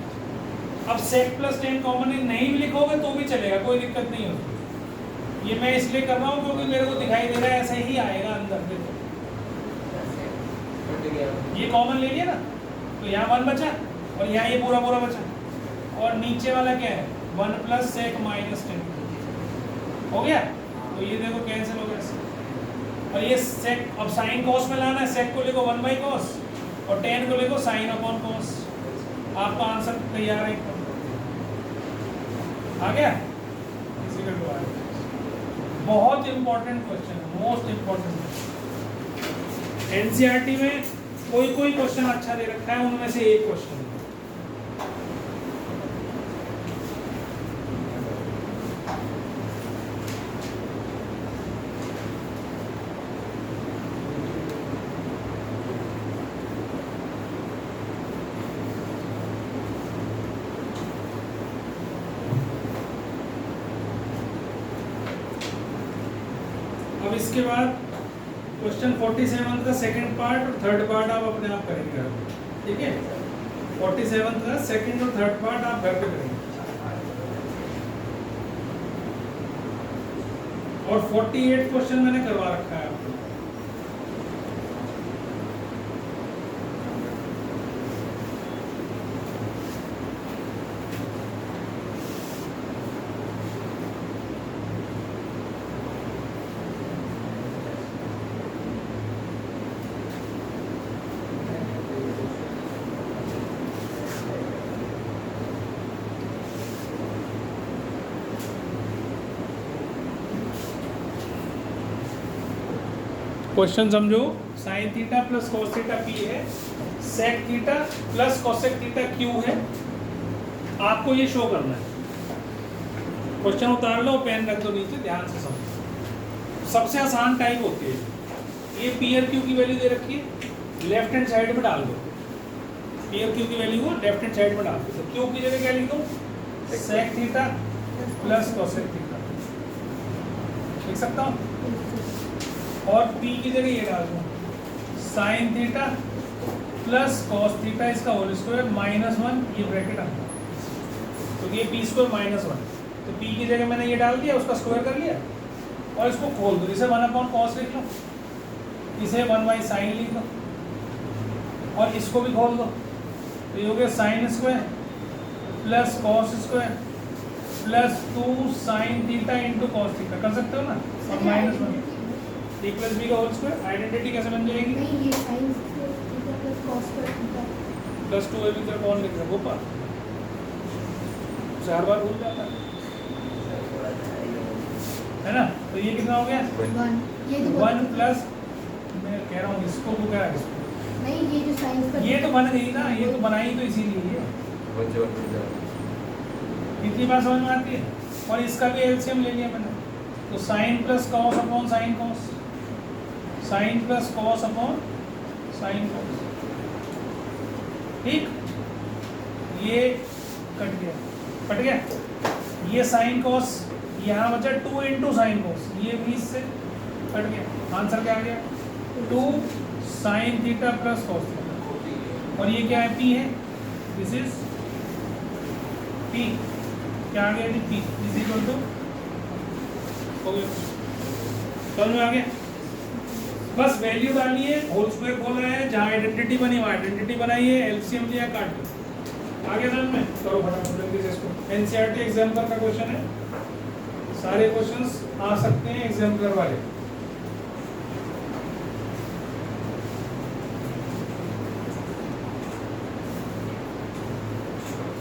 अब सेक प्लस 10 कॉमन नहीं भी लिखोगे तो भी चलेगा, कोई दिक्कत नहीं होती। ये मैं इसलिए कर रहा हूँ क्योंकि मेरे को दिखाई दे रहा है ऐसे ही आएगा अंदर। देखो ये कॉमन ले लिया ना, तो यहाँ 1 बचा और यहाँ ये पूरा पूरा बचा, और नीचे वाला क्या है 1 प्लस सेक माइनस 10 हो गया। तो ये देखो कैंसिल हो गया। और ये सेक अब साइन कॉस में लाना है, सेक को लिखो 1 बाई कॉस और 10 को लिखो साइन अपॉन कॉस। आपका आंसर तैयार है, आ गया। इसी का आ गया। बहुत important question, most important. NCERT में कोई कोई क्वेश्चन अच्छा दे रखा है, उनमें से एक क्वेश्चन। अब इसके बाद क्वेश्चन 47 का सेकंड पार्ट और थर्ड पार्ट आप अपने आप करेंगे, ठीक है। 47 का सेकंड और थर्ड पार्ट आप घर पे करेंगे, और 48 क्वेश्चन मैंने करवा रखा है आपको। क्वेश्चन समझो, sin theta plus cos theta P है, sec theta plus cosec theta Q है। आपको ये शो करना है। क्वेश्चन उतार लो, पेन रख दो नीचे, ध्यान से समझो। सबसे आसान टाइप होती है ये, पी और क्यू की वैल्यू दे रखी है, लेफ्ट हैंड साइड में डाल दो। पी और क्यू की वैल्यू को लेफ्ट हैंड साइड में डाल दो। तो क्यू की जगह क्या लिख दो, sec theta plus cosec theta लिख सकता हूँ, और P की जगह ये डाल दूँ sign theta plus cos theta इसका होल स्क्वायर -1, ये ब्रैकेट आता है तो ये P स्क्वायर -1। तो P की जगह मैंने ये डाल दिया, उसका स्क्वायर कर लिया और इसको खोल दो। इसे 1 अपॉन कॉस लिख लो, इसे 1 बाई साइन लिख दो और इसको भी खोल दो। तो ये हो गया sine square plus cos square plus 2 sign theta into cos theta, कर सकते हो ना, और -1 a प्लस बी का होल स्क्वायर। आइडेंटिटी कैसे बन जाएगी, नहीं ये sign theta plus cos theta plus 2 ए भी तरफ कौन लिख रहा है, गोपाल चार बार भूल जाता है ना। तो ये कितना हो गया 1, ये जो 1 प्लस, मैं कह रहा हूँ इसको तो क्या है, इसको नहीं ये जो साइन का ये तो बन गई ना, ये तो बनाई तो इसीलिए है। कितनी बार समझ में आती है। और इसका भी एलसीएम ले लिया मैंने, तो sine plus cos upon sine cos, sine plus cos upon sine cos, ठीक। ये कट गया, ये साइन कॉस यहाँ बचा 2 इंटू साइन कॉस, ये 20 से कट गया। आंसर क्या आ गया 2 sign theta plus cos theta, और ये क्या है P है, दिस इज P, क्या आ गया जी P इज इक्वल टू, हो गया, समझ में आ गया। बस वैल्यू डालनी है, होल स्क्वायर खोला है, जहाँ आइडेंटिटी बनी वहाँ आइडेंटिटी बनाई है, एलसीएम लिया, काट दो। आगे समझ में, करो फटाफट जल्दी से इसको। एनसीईआरटी एग्जाम्पल का क्वेश्चन है, सारे क्वेश्चंस आ सकते हैं एग्जाम्पलर वाले।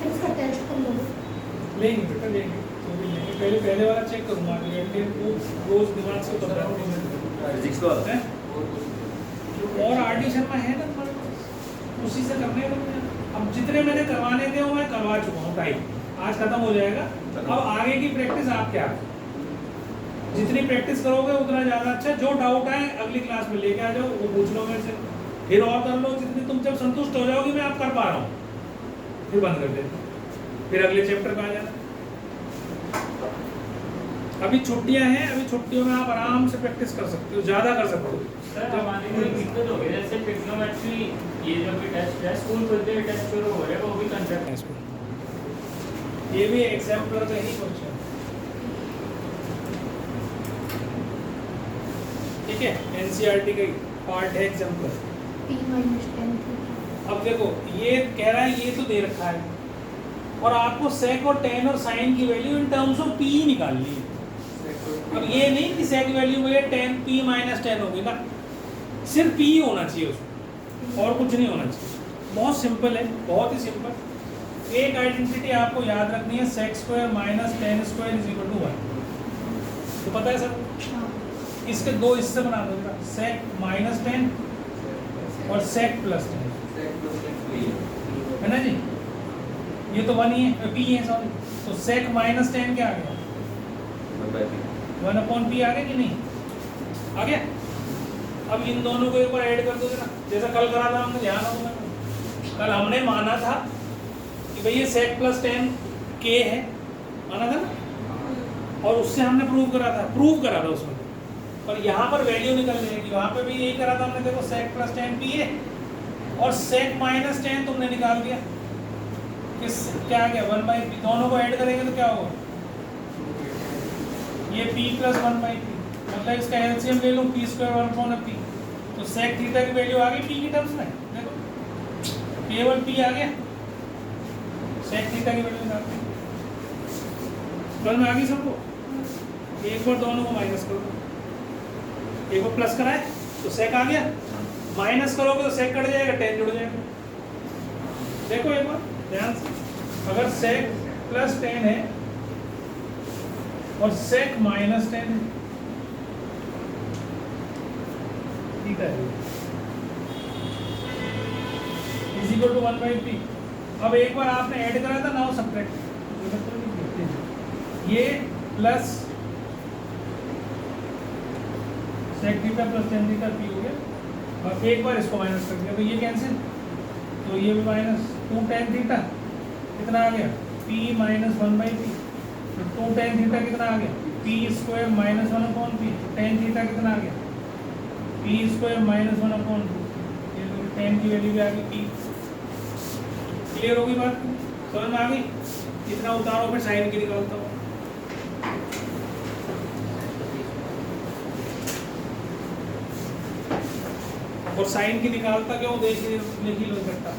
इसका टेस्ट कर लो, लेंगे बेटा लेंगे, तो भी लेंगे। पहले वाला चेक करूँगा, रोज दिमाग से उतर रहा है फिजिक्स का हैं? और आरडी शर्मा है ना तुम्हारे पास, उसी से करने हैं। अब जितने मैंने करवाने थे वो मैं करवा चुका हूँ, टाइम आज खत्म हो जाएगा। अब आगे की प्रैक्टिस आप क्या, जितनी प्रैक्टिस करोगे उतना ज़्यादा अच्छा। जो डाउट आए अगली क्लास में लेके आ जाओ, वो पूछ लो मेरे से, फिर और कर लो। जितनी तुम जब संतुष्ट हो जाओगे मैं आप कर पा रहा हूँ, फिर बंद कर देते, फिर अगले चैप्टर पे आ जाना। अभी छुट्टियां हैं, अभी छुट्टियों में आप आराम से प्रैक्टिस कर सकते हो, ज़्यादा कर सकते हो। सर हमारी कोई दिक्कत हो गई जैसे ट्रिग्नोमेट्री ये जो भी टेस्ट है स्कूल खुलते हुए टेस्ट शुरू हो रहे हैं वो भी कंडक्ट इसको ये भी एग्जाम्पलर का ही क्वेश्चन, ठीक है, एनसीईआरटी का पार्ट है एग्जाम्पलर। P minus 10 theta. अब देखो ये कह रहा है, ये तो दे रखा है और आपको सेक और टेन और साइन की value in terms of P निकालनी है। अब ये नहीं कि सेक वैल्यू में टेन पी माइनस 10 होगी ना, सिर्फ पी ही होना चाहिए उसमें और कुछ नहीं होना चाहिए। बहुत सिंपल है, बहुत ही सिंपल। एक आइडेंटिटी आपको याद रखनी है, sec square minus 10 square is equal to 1। तो पता है सर, हाँ। इसके दो हिस्से बना दो, सेक माइनस 10 और सेक प्लस 10, है ना जी। ये तो 1 ही है, पी है सॉरी। तो सेक माइनस 10 क्या आ गया, 1/p आ गया कि नहीं आ गया। अब इन दोनों को एक बार ऐड कर दोगे ना, जैसा कल करा था हमने, ध्यान होगा। कल हमने माना था कि भाई ये सेक प्लस 10 के है, माना था ना, और उससे हमने प्रूव करा था उसमें। पर यहाँ पर वैल्यू निकलने की, वहाँ पे भी यही करा था हमने। देखो सेक प्लस 10 पी है और सेक माइनस 10 तुमने निकाल दिया, किस क्या आ गया 1/p। दोनों को ऐड करेंगे तो क्या होगा, ये p प्लस 1/p, मतलब इसका एलसीएम ले लो p स्क्वायर 1/p। तो सेक थीटा की वैल्यू आ गई p की टर्म्स में, देखो केवल p आ गया, सेक थीटा की वैल्यू निकाल दी। में आ गई सबको। एक बार दोनों को माइनस करो, एक बार प्लस कराए तो सेक आ गया, माइनस करोगे तो सेक कट जाएगा, 10 जुड़ जाएगा। देखो एक बार ध्यान से, अगर सेक प्लस 10 है और सेक माइनस 10 है, ठीक है, इज इक्वल टू 1/p। अब एक बार आपने ऐड करा था, नाउ सब्ट्रैक्ट, ये plus sec theta plus 10 theta P हो गया, और एक बार इसको माइनस कर दिया तो ये कैंसिल, तो ये भी माइनस 2 tan थीटा कितना आ गया p माइनस 1/p। तो 2 tan थीटा कितना आ गया p square minus 1/p। tan theta कितना आ गया p स्क्वायर माइनस 1/2। ये तो tan की वैल्यू भी आ गई p। क्लियर होगी बात, समझ में आ गई। इतना उतारो, फिर साइन की निकालता हूँ। और साइन की निकालता क्यों, देख लिख लो इकट्ठा।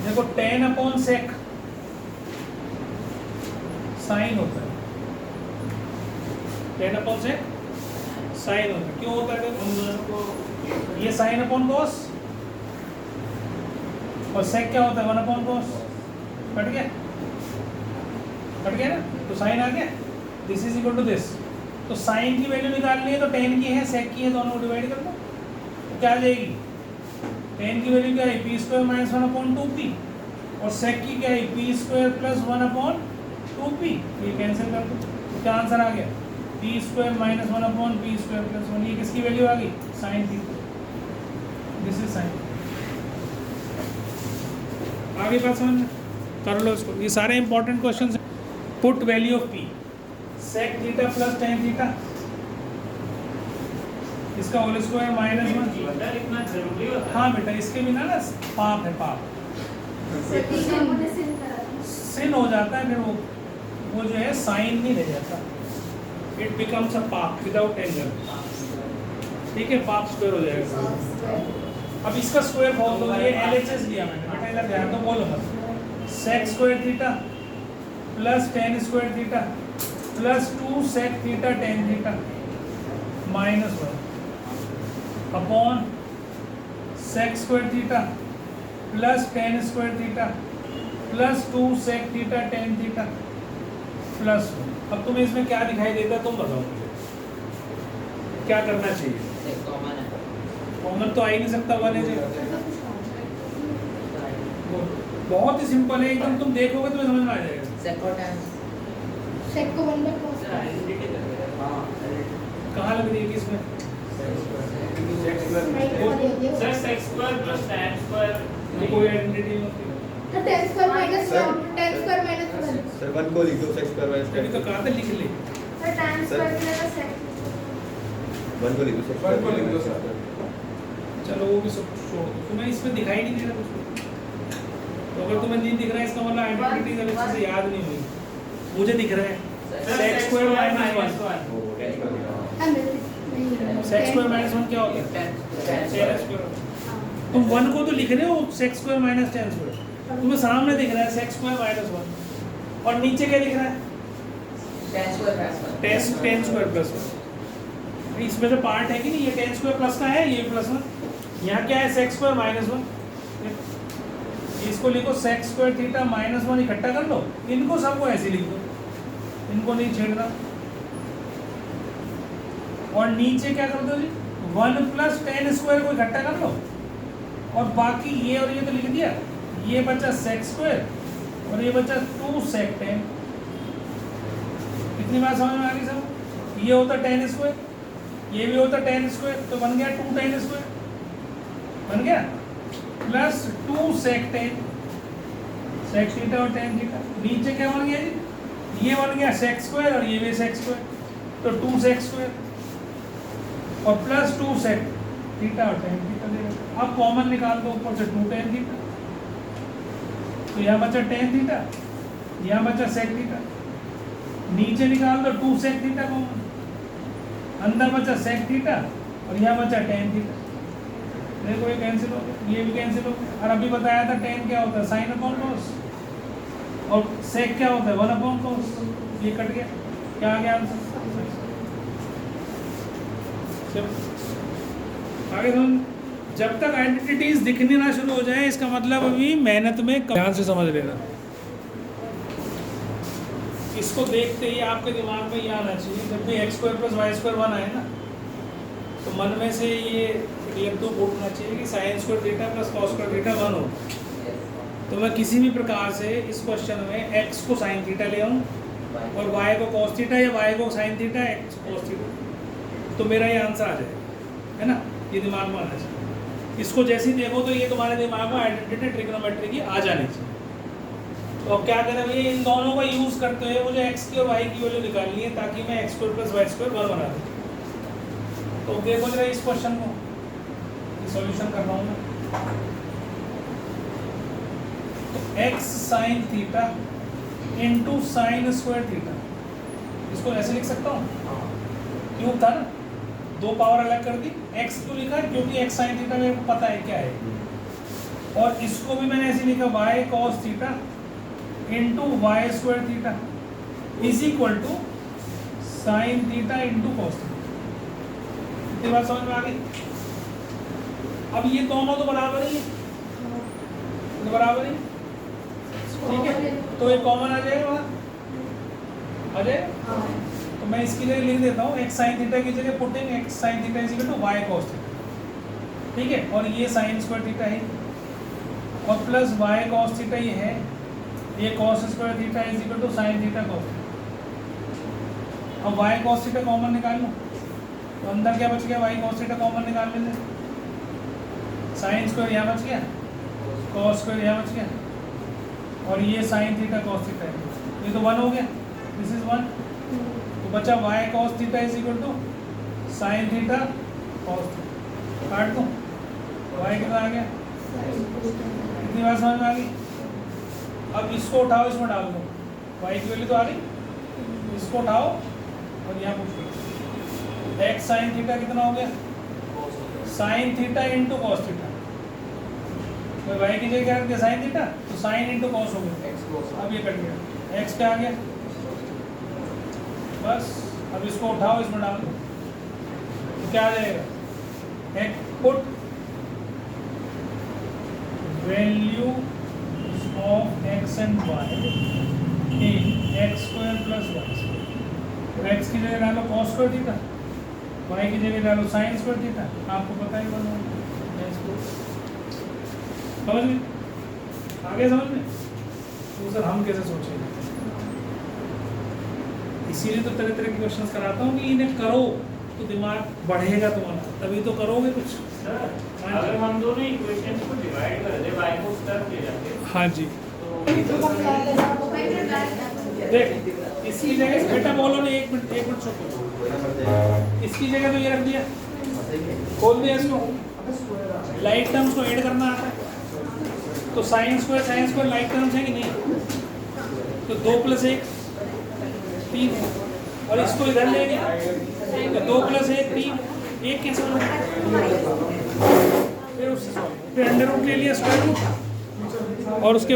देखो 10/sec साइन होता है, 10/sec साइन होता है। क्यों होता है, देखो ये साइन अपॉन कॉस और सेक क्या होता है 1/cos। कट गया ना, तो साइन आ गया, this is equal to this. तो साइन की वैल्यू निकालनी है तो 10 की है, सेक की है, दोनों को डिवाइड कर दो, क्या आ जाएगी 10 की वैल्यू क्या है p स्क्वायर माइनस 1/2p और सेक की क्या है p स्क्वायर प्लस 1/2p। ये कैंसिल कर दो, तो क्या आंसर आ गया p square minus 1/p square plus 1। ये किसकी वैल्यू आ गई, sine theta, this is sine. आगे बात समझ में, कर लो इसको। ये सारे इंपॉर्टेंट क्वेश्चंस हैं। Put value of p, sec theta plus tan theta, इसका होल स्क्वायर माइनस 1। इतना जरूरी होता है। हाँ बेटा, इसके बिना ना पाप है, पाप सिन हो जाता है, फिर वो जो है साइन नहीं रह जाता, इट बिकम्स अ पाप विदाउट एंगल, ठीक है, पाप स्क्वायर हो जाएगा। अब इसका स्क्वायर बोल दो, ये LHS लिया मैंने बेटा, इधर ध्यान तो बोलो मत। Sec square theta plus tan square theta plus 2 sec theta tan theta minus 1 upon sec square theta plus tan square theta plus 2 sec theta tan theta plus 1। अब तुम्हें इसमें क्या दिखाई देता है, तुम बताओ मुझे क्या करना चाहिए। कॉमन तो आ ही नहीं सकता, वाले जो बहुत ही सिंपल है एकदम, तुम देखोगे तुम्हें समझ में आ जाएगा। सेक को 1/cos। कहाँ लग रही है इसमें, sir sec square plus tan square कोई आइडेंटिटी नहीं होती। तो 10 square minus 1, 10 square minus 1। Sir sir 1 को लिख दो सेक्स स्क्वायर माइनस अभी तो कहा था लिख ले। सर tan स्क्वायर के लिए सेक 1 को लिख दो सेक्स 1 को लिख दो सर। चलो वो भी सब छोड़ दो, तुम्हें इसमें दिखाई नहीं दे रहा कुछ। तो अगर तुम्हें नहीं दिख रहा है इसका मतलब आइडेंटिटी अभी अच्छे से याद नहीं हुई। मुझे दिख रहा है सेक्स स्क्वायर माइनस 1। वो टेन स्क्वायर लिखा। नहीं सेक्स स्क्वायर माइनस 1 क्या होता है? tan square. तुम 1 को तो लिख रहे हो sex square minus tan square, तुम्हें सामने दिख रहा है सेक्स स्क्वायर माइनस 1 और नीचे क्या दिख रहा है? tan square plus 1 tan square plus 1। इसमें से पार्ट है कि नहीं, ये tan स्क्वायर प्लस का है, ये प्लस 1। यहाँ क्या है सेक्स स्क्वायर माइनस 1। इसको लिखो सेक्स स्क्वायर थीटा माइनस 1 इकट्ठा कर लो, इनको सबको ऐसे लिख दो, इनको नहीं छेड़ना। और नीचे क्या कर दो जी 1 प्लस tan स्क्वायर को इकट्ठा कर लो और बाकी ये और ये तो लिख दिया, ये बचा सेक्स स्क्वायर और ये बचा 2 sec tan। कितनी बात समझ में आ गई सब? ये होता tan स्क्वायर, ये भी होता tan स्क्वायर, तो बन गया 2 tan स्क्वायर बन गया plus 2 sec tan, sec theta और tan थीटा। नीचे क्या बन गया जी, ये बन गया sec स्क्वायर और ये भी sec स्क्वायर, तो 2 sec स्क्वायर और प्लस 2 sec थीटा और tan थीटा देगा। अब कॉमन निकाल दो ऊपर से 2 tan थीटा, तो यहाँ बचा tan थीटा, यहाँ बचा sec थीटा। नीचे निकाल दो 2 sec थीटा कॉमन, अंदर बचा sec थीटा और यहाँ बचा tan थीटा। देखो ये कैंसिल हो गया, ये भी कैंसिल हो गया। और अभी बताया था tan क्या होता है sin अपॉन cos और sec क्या होता है 1 अपॉन cos। ये कट गया, क्या आ गया आंसर? आगे सुन, जब तक आइडेंटिटीज दिखनी ना शुरू हो जाए इसका मतलब अभी मेहनत में ध्यान से समझ लेना। इसको देखते ही आपके दिमाग में ये आना चाहिए, जब भी x square plus Y square 1 आए ना तो मन में से ये लड्डू फूटना चाहिए कि sine square theta plus cos square theta 1 हो। तो मैं किसी भी प्रकार से इस क्वेश्चन में x को साइन थीटा ले आऊँ और y को कॉस थीटा या y को sine theta x cos theta, तो मेरा ये आंसर आ जाएगा, है ना? ये दिमाग में आना चाहिए। इसको जैसे ही देखो तो ये तुम्हारे दिमाग में आइडेंटिटी ट्रिग्नोमेट्री की आ जानी चाहिए। तो अब क्या करें भैया, इन दोनों का यूज़ करते हुए मुझे x की और y की वैल्यू निकालनी है ताकि मैं x square plus Y square 1 बना दूँ। तो देखो जरा इस क्वेश्चन को, सॉल्यूशन कर रहा हूँ मैं। तो x sine theta into sine square theta, इसको ऐसे लिख सकता हूँ, क्यों था ना, 2 पावर अलग कर दी। x क्यों लिखा? क्योंकि x साइन थीटा मेरे को पता है क्या है, और इसको भी मैंने ऐसे लिखा y cos theta into Y square theta is equal to sine theta into cos theta. इतनी बात समझ में आ गई? अब ये दोनों तो बराबर ही है, तो बराबर ही, ठीक है, तो ये कॉमन आ जाएगा वहाँ, आ जाएगा। तो मैं इसके लिए लिख देता हूँ x साइन थीटा की जगह putting x sine theta is equal to Y cos theta, ठीक है, और ये साइन स्क्वायर थीटा है और प्लस वाई कॉस थीटा ये है, ये cos square theta is equal to sine theta cos. अब वाई कॉस थीटा कॉमन निकाल लो, तो अंदर क्या बच गया, वाई कॉस थीटा कॉमन निकाल लेते, साइन स्क्वायर यहाँ बच गया, कॉस स्क्वायर यहाँ बच गया, और ये साइन थीटा कॉस थीटा है, ये तो 1 हो गया, दिस इज 1। तो बचा Y cos theta is equal to sine theta cos theta. काट दूँ, वाई कितना आ गया, इतनी बात समझ में आ गई? अब इसको उठाओ, इसमें डाल दो, वाई की वैल्यू तो आ गई, इसको उठाओ और यहाँ पूछ लो एक्स साइन थीटा कितना हो गया, sign theta into cos theta. तो वाई की जगह क्या रख दिया, साइन थीटा, तो साइन इंटू कॉस हो गया, अब ये कट गया, एक्स क्या आ गया, बस। अब इसको उठाओ, इसमें डाल दो, तो क्या आ जाएगा, एक put value of x and y in x square plus y square। तो x की जगह डालो cos स्क्वायर थीटा, y की जगह डालो sin स्क्वायर थीटा, आपको पता ही बना समझ में आगे, समझ में? तो सर हम कैसे सोचेंगे, इसीलिए तो तरह तरह के क्वेश्चंस कराता हूँ कि इन्हें करो तो दिमाग बढ़ेगा तुम्हारा, तभी तो करोगे कुछ। सर अगर हम दोनों इक्वेशंस को डिवाइड कर दे, y को उस तरफ ले जाते, हाँ जी, तो देख इसकी जगह बेटा बोलो ना, एक मिनट चुप हो। कोई नंबर दे। इसकी जगह तो ये रख दिया, खोल दिया इसको, लाइट टर्म्स को ऐड करना आता है तो साइन स्क्वायर लाइट टर्म्स है कि नहीं, तो 2 + 1 3 है, और इसको इधर ले गया तो 2 + 1 3, 1 कैसे होगा, फिर उससे सॉल्व, फिर अंडर रूट ले लिया स्क्वायर रूट, और उसके